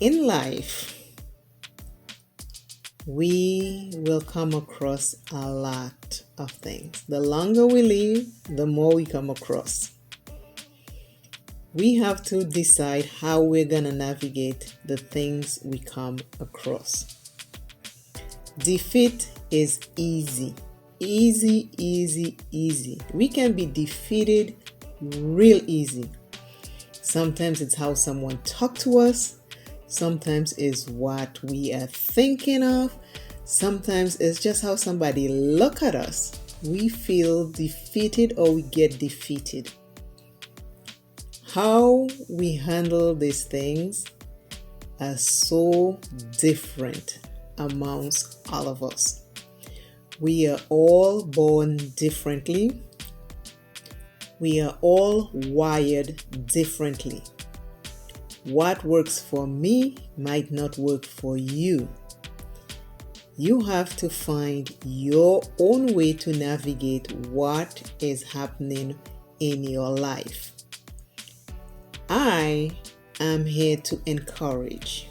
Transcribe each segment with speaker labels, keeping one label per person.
Speaker 1: In life, we will come across a lot of things. The longer we live, the more we come across. We have to decide how we're going to navigate the things we come across. Defeat is easy. Easy, easy, easy. We can be defeated real easy. Sometimes it's how someone talks to us. Sometimes it's what we are thinking of. Sometimes it's just how somebody look at us. We feel defeated or we get defeated. How we handle these things are so different amongst all of us. We are all born differently. We are all wired differently. What works for me might not work for you. You have to find your own way to navigate what is happening in your life. I am here to encourage.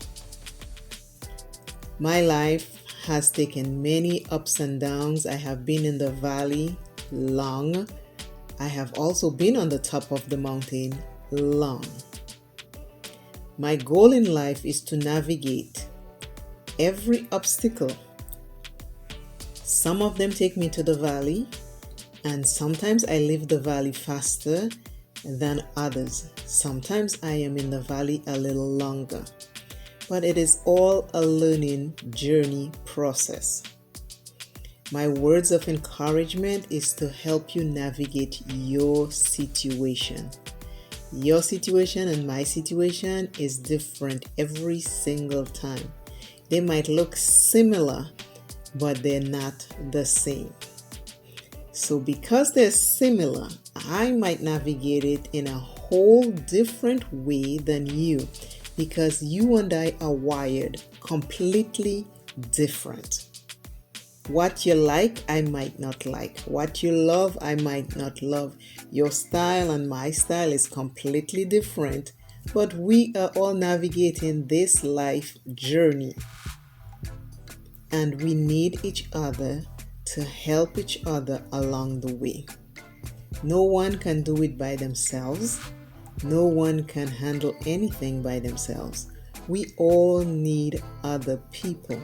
Speaker 1: My life has taken many ups and downs. I have been in the valley long. I have also been on the top of the mountain long. My goal in life is to navigate every obstacle. Some of them take me to the valley, and sometimes I leave the valley faster than others. Sometimes I am in the valley a little longer. But it is all a learning journey process. My words of encouragement is to help you navigate your situation. Your situation and my situation is different every single time. They might look similar, but they're not the same. So because they're similar, I might navigate it in a whole different way than you, because you and I are wired completely different. What you like, I might not like. What you love, I might not love. Your style and my style is completely different, but we are all navigating this life journey. And we need each other to help each other along the way. No one can do it by themselves. No one can handle anything by themselves. We all need other people.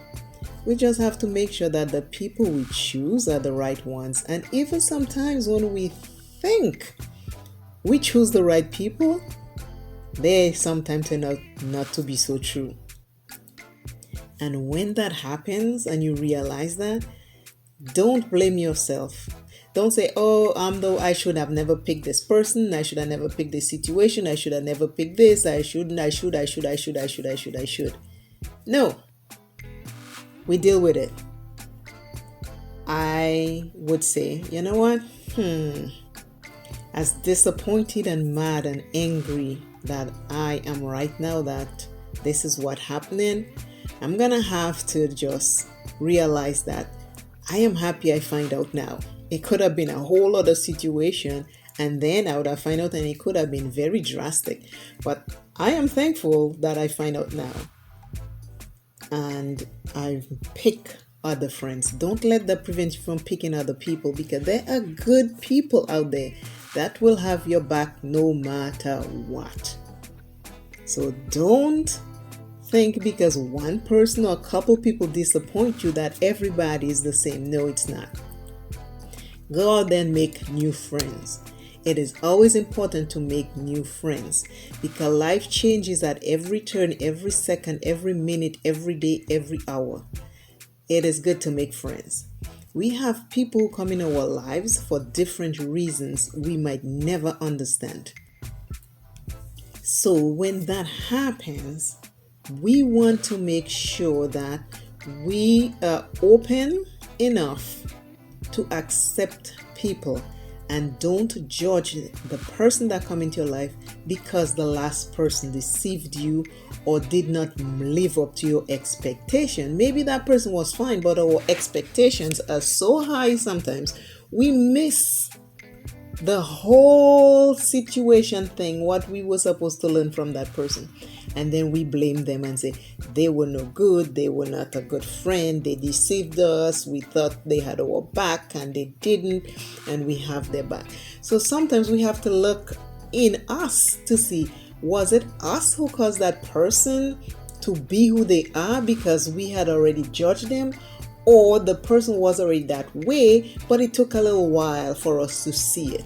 Speaker 1: We just have to make sure that the people we choose are the right ones. And even sometimes when we think we choose the right people, they sometimes turn out not to be so true. And when that happens and you realize that, don't blame yourself. Don't say, though I should have never picked this person. I should have never picked this situation. I should have never picked this. I should. No. We deal with it. I would say, you know what? As disappointed and mad and angry that I am right now that this is what happening, I'm gonna have to just realize that I am happy I find out now. It could have been a whole other situation, and then I would have found out, and it could have been very drastic. But I am thankful that I find out now. And I pick other friends. Don't let that prevent you from picking other people, because there are good people out there that will have your back no matter what. So don't think because one person or a couple people disappoint you that everybody is the same. No, it's not. Go out there and make new friends. It is always important to make new friends, because life changes at every turn, every second, every minute, every day, every hour. It is good to make friends. We have people who come in our lives for different reasons we might never understand. So when that happens, we want to make sure that we are open enough to accept people, and don't judge the person that come into your life because the last person deceived you or did not live up to your expectation. Maybe that person was fine, but our expectations are so high sometimes we miss the whole situation thing, what we were supposed to learn from that person. And then we blame them and say, they were no good, they were not a good friend, they deceived us, we thought they had our back and they didn't, and we have their back. So sometimes we have to look in us to see, was it us who caused that person to be who they are because we had already judged them? Or the person was already that way, but it took a little while for us to see it.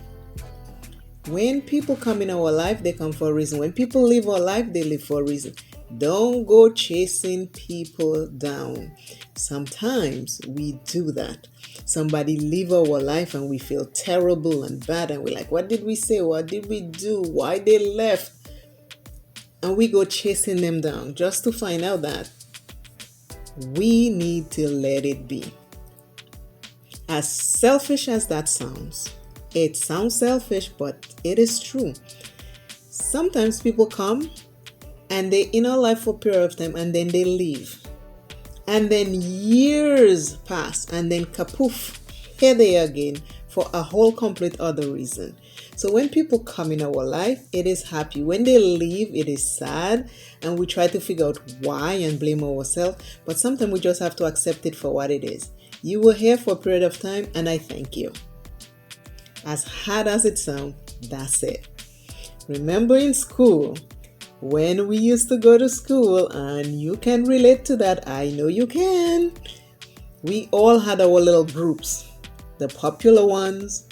Speaker 1: When people come in our life, they come for a reason. When people live our life, they live for a reason. Don't go chasing people down. Sometimes we do that. Somebody leave our life and we feel terrible and bad, and we're like, what did we say? What did we do? Why they left? And we go chasing them down just to find out that we need to let it be. As selfish as that sounds, it sounds selfish, but it is true. Sometimes people come and they in our life for a period of time and then they leave. And then years pass and then kapoof, here they are again for a whole complete other reason. So when people come in our life, it is happy. When they leave, it is sad, and we try to figure out why and blame ourselves. But sometimes we just have to accept it for what it is. You were here for a period of time, and I thank you. As hard as it sounds, that's it. Remember in school, when we used to go to school, and you can relate to that, I know you can. We all had our little groups, the popular ones,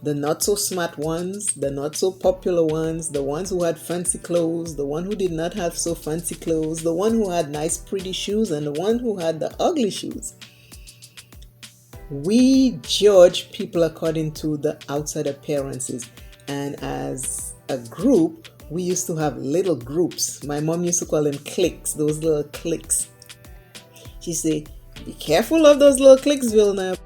Speaker 1: the not so smart ones, the not so popular ones, the ones who had fancy clothes, the one who did not have so fancy clothes, the one who had nice pretty shoes, and the one who had the ugly shoes. We judge people according to the outside appearances, and as a group, we used to have little groups. My mom used to call them cliques, those little cliques. She said, be careful of those little cliques, Vilna.